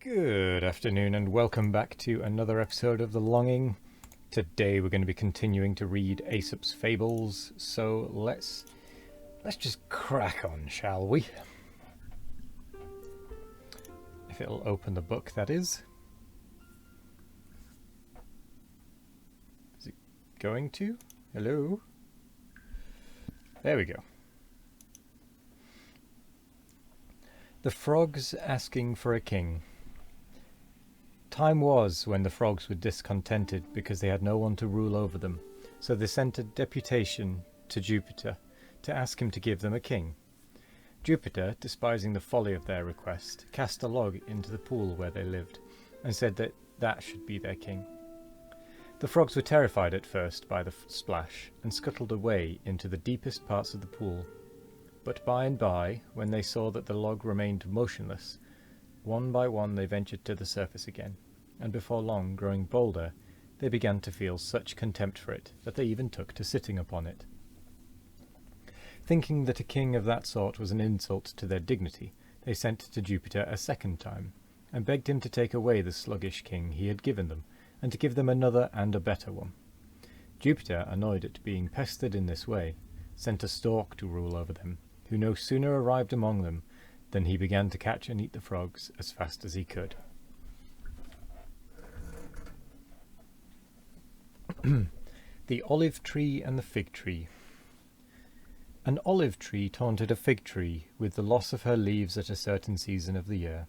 Good afternoon and welcome back to another episode of The Longing. Today we're going to be continuing to read Aesop's Fables, so let's just crack on, shall we? If it'll open the book, that is. Is it going to? Hello? There we go. The Frogs Asking for a King. Time was when the frogs were discontented because they had no one to rule over them, so they sent a deputation to Jupiter to ask him to give them a king. Jupiter, despising the folly of their request, cast a log into the pool where they lived, and said that that should be their king. The frogs were terrified at first by the splash, and scuttled away into the deepest parts of the pool. But by and by, when they saw that the log remained motionless, one by one they ventured to the surface again, and before long, growing bolder, they began to feel such contempt for it that they even took to sitting upon it. Thinking that a king of that sort was an insult to their dignity, they sent to Jupiter a second time, and begged him to take away the sluggish king he had given them, and to give them another and a better one. Jupiter, annoyed at being pestered in this way, sent a stork to rule over them, who no sooner arrived among them than he began to catch and eat the frogs as fast as he could. The Olive Tree and the Fig Tree. An olive tree taunted a fig tree with the loss of her leaves at a certain season of the year.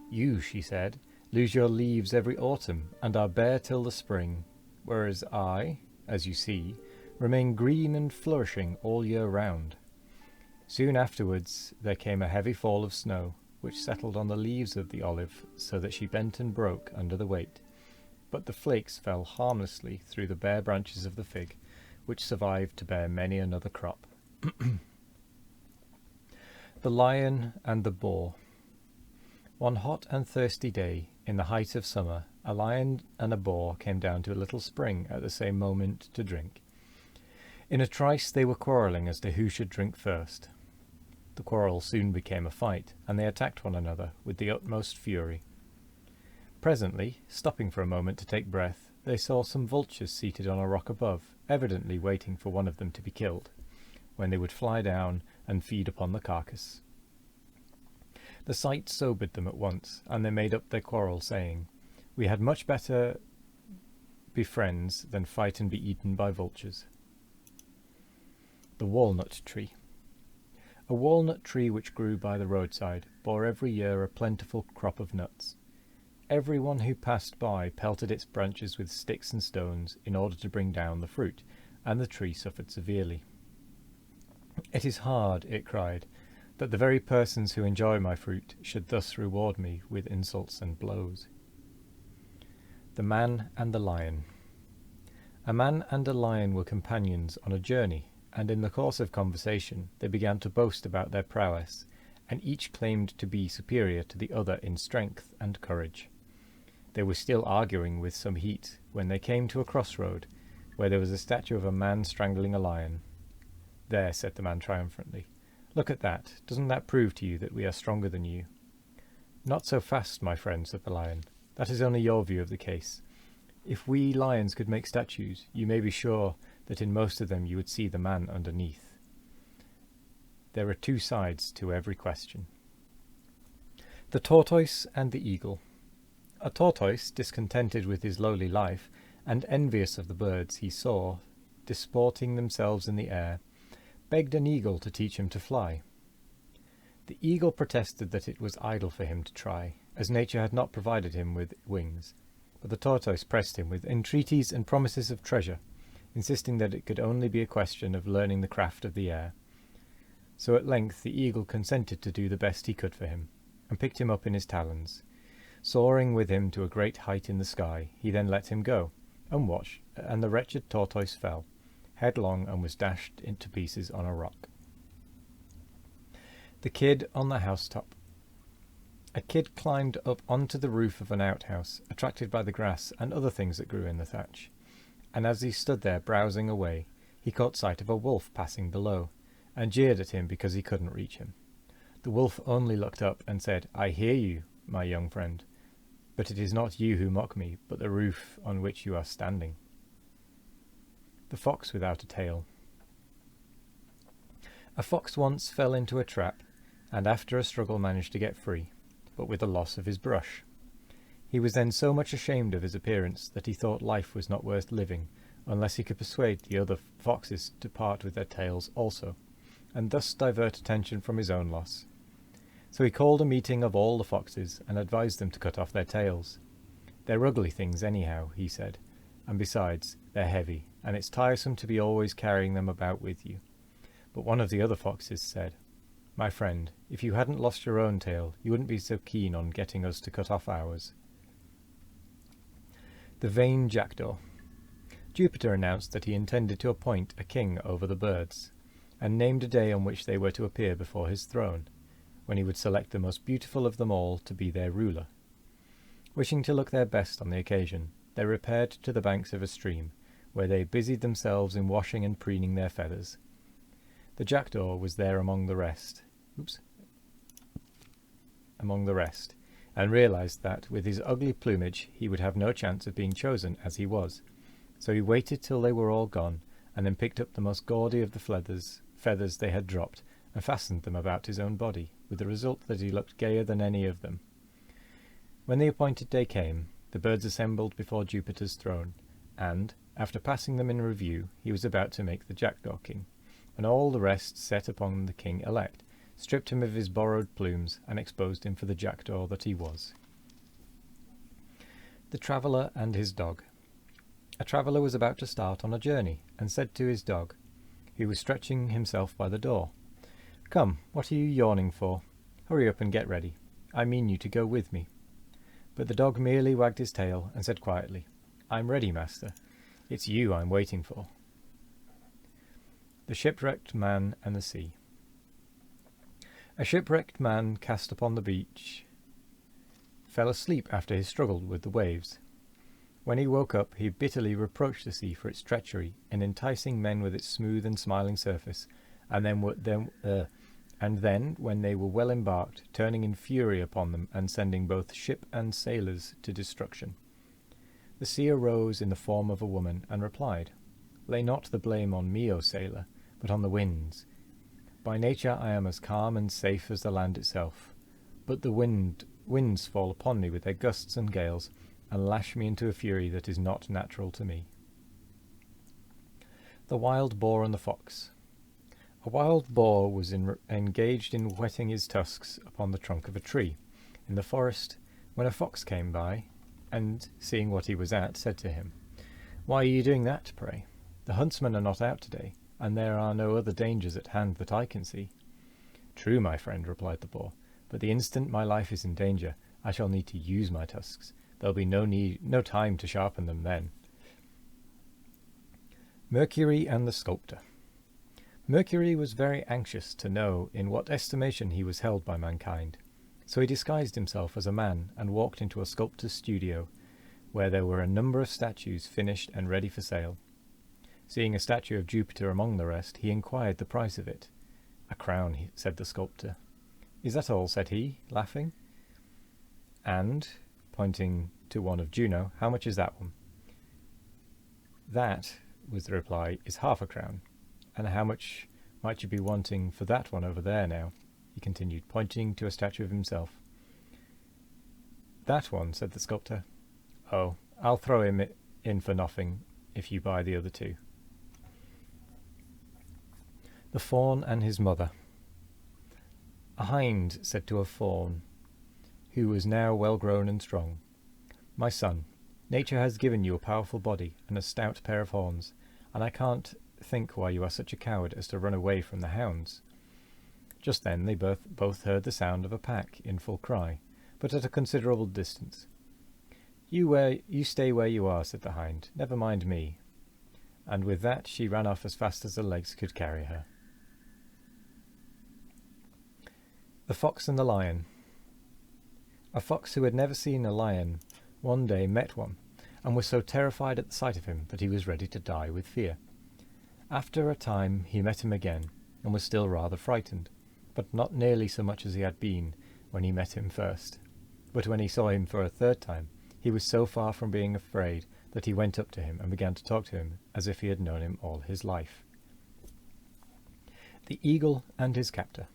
"You," she said, "lose your leaves every autumn, and are bare till the spring, whereas I, as you see, remain green and flourishing all year round." Soon afterwards there came a heavy fall of snow, which settled on the leaves of the olive, so that she bent and broke under the weight. But the flakes fell harmlessly through the bare branches of the fig, which survived to bear many another crop. The Lion and the Boar. One hot and thirsty day, in the height of summer, a lion and a boar came down to a little spring at the same moment to drink. In a trice they were quarrelling as to who should drink first. The quarrel soon became a fight, and they attacked one another with the utmost fury. Presently, stopping for a moment to take breath, they saw some vultures seated on a rock above, evidently waiting for one of them to be killed, when they would fly down and feed upon the carcass. The sight sobered them at once, and they made up their quarrel, saying, "We had much better be friends than fight and be eaten by vultures." The Walnut Tree. A walnut tree which grew by the roadside bore every year a plentiful crop of nuts. Every one who passed by pelted its branches with sticks and stones in order to bring down the fruit, and the tree suffered severely. "It is hard," it cried, "that the very persons who enjoy my fruit should thus reward me with insults and blows." The Man and the Lion. A man and a lion were companions on a journey, and in the course of conversation they began to boast about their prowess, and each claimed to be superior to the other in strength and courage. They were still arguing with some heat when they came to a crossroad, where there was a statue of a man strangling a lion. "There," said the man triumphantly, "look at that. Doesn't that prove to you that we are stronger than you?" "Not so fast, my friend," said the lion. "That is only your view of the case. If we lions could make statues, you may be sure that in most of them you would see the man underneath. There are two sides to every question." The Tortoise and the Eagle. A tortoise, discontented with his lowly life, and envious of the birds he saw disporting themselves in the air, begged an eagle to teach him to fly. The eagle protested that it was idle for him to try, as nature had not provided him with wings, but the tortoise pressed him with entreaties and promises of treasure, insisting that it could only be a question of learning the craft of the air. So at length the eagle consented to do the best he could for him, and picked him up in his talons. Soaring with him to a great height in the sky, he then let him go, and watched, and the wretched tortoise fell headlong and was dashed into pieces on a rock. The Kid on the Housetop. A kid climbed up onto the roof of an outhouse, attracted by the grass and other things that grew in the thatch, and as he stood there browsing away, he caught sight of a wolf passing below, and jeered at him because he couldn't reach him. The wolf only looked up and said, "I hear you. my young friend, but it is not you who mock me, but the roof on which you are standing. The Fox Without a Tail. A fox once fell into a trap, and after a struggle managed to get free, but with the loss of his brush. He was then so much ashamed of his appearance that he thought life was not worth living unless he could persuade the other foxes to part with their tails also, and thus divert attention from his own loss. So he called a meeting of all the foxes and advised them to cut off their tails. "They're ugly things anyhow," he said, "and besides, they're heavy, and it's tiresome to be always carrying them about with you." But one of the other foxes said, "My friend, if you hadn't lost your own tail, you wouldn't be so keen on getting us to cut off ours." The Vain Jackdaw. Jupiter announced that he intended to appoint a king over the birds, and named a day on which they were to appear before his throne, when he would select the most beautiful of them all to be their ruler. Wishing to look their best on the occasion, they repaired to the banks of a stream, where they busied themselves in washing and preening their feathers. The jackdaw was there among the rest, and realized that, with his ugly plumage, he would have no chance of being chosen as he was. So he waited till they were all gone, and then picked up the most gaudy of the feathers they had dropped, and fastened them about his own body, with the result that he looked gayer than any of them. When the appointed day came, the birds assembled before Jupiter's throne, and, after passing them in review, he was about to make the jackdaw king, when all the rest set upon the king-elect, stripped him of his borrowed plumes, and exposed him for the jackdaw that he was. The Traveller and his Dog. A traveller was about to start on a journey, and said to his dog, who was stretching himself by the door, "Come, what are you yawning for? Hurry up and get ready. I mean you to go with me." But the dog merely wagged his tail and said quietly, "I'm ready, master. It's you I'm waiting for." The Shipwrecked Man and the Sea. A shipwrecked man cast upon the beach fell asleep after his struggle with the waves. When he woke up, he bitterly reproached the sea for its treachery in enticing men with its smooth and smiling surface, and then, when they were well embarked, turning in fury upon them and sending both ship and sailors to destruction. The sea arose in the form of a woman and replied, "Lay not the blame on me, O sailor, but on the winds. By nature I am as calm and safe as the land itself, but the winds fall upon me with their gusts and gales, and lash me into a fury that is not natural to me." The Wild Boar and the Fox. A wild boar was engaged in whetting his tusks upon the trunk of a tree in the forest, when a fox came by, and, seeing what he was at, said to him, "Why are you doing that, pray? The huntsmen are not out today, and there are no other dangers at hand that I can see." "True, my friend," replied the boar, "but the instant my life is in danger, I shall need to use my tusks. There'll be no time to sharpen them then." Mercury and the Sculptor. Mercury was very anxious to know in what estimation he was held by mankind, so he disguised himself as a man and walked into a sculptor's studio, where there were a number of statues finished and ready for sale. Seeing a statue of Jupiter among the rest, he inquired the price of it. "A crown," said the sculptor. "Is that all?" said he, laughing. "And," pointing to one of Juno, "how much is that one?" "That," was the reply, "is half a crown. And how much might you be wanting for that one over there now?" he continued, pointing to a statue of himself. "That one," said the sculptor. "Oh, I'll throw him in for nothing if you buy the other two." The Fawn and his Mother. A hind said to a fawn, who was now well grown and strong, "My son, nature has given you a powerful body and a stout pair of horns, and I can't think why you are such a coward as to run away from the hounds." Just then they both heard the sound of a pack in full cry, but at a considerable distance. You stay where you are," said the hind. "Never mind me." And with that she ran off as fast as her legs could carry her. The Fox and the Lion. A fox who had never seen a lion one day met one, and was so terrified at the sight of him that he was ready to die with fear. After a time he met him again, and was still rather frightened, but not nearly so much as he had been when he met him first. But when he saw him for a third time, he was so far from being afraid that he went up to him and began to talk to him as if he had known him all his life. The Eagle and His Captor.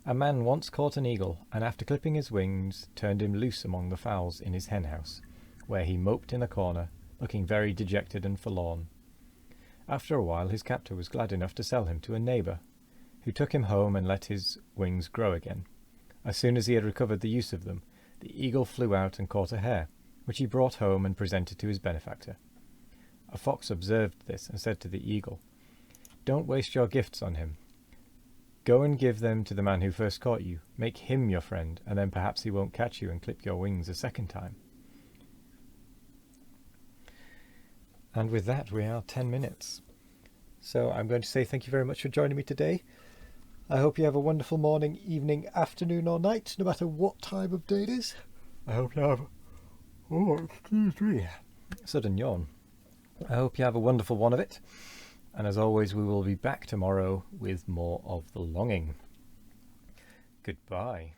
A man once caught an eagle, and after clipping his wings, turned him loose among the fowls in his hen house, where he moped in a corner, looking very dejected and forlorn. After a while his captor was glad enough to sell him to a neighbour, who took him home and let his wings grow again. As soon as he had recovered the use of them, the eagle flew out and caught a hare, which he brought home and presented to his benefactor. A fox observed this and said to the eagle, "Don't waste your gifts on him. Go and give them to the man who first caught you. Make him your friend, and then perhaps he won't catch you and clip your wings a second time." And with that, we are 10 minutes. So I'm going to say thank you very much for joining me today. I hope you have a wonderful morning, evening, afternoon or night, no matter what time of day it is. I hope you have... Oh, excuse me. Sudden yawn. I hope you have a wonderful one of it. And as always, we will be back tomorrow with more of The Longing. Goodbye.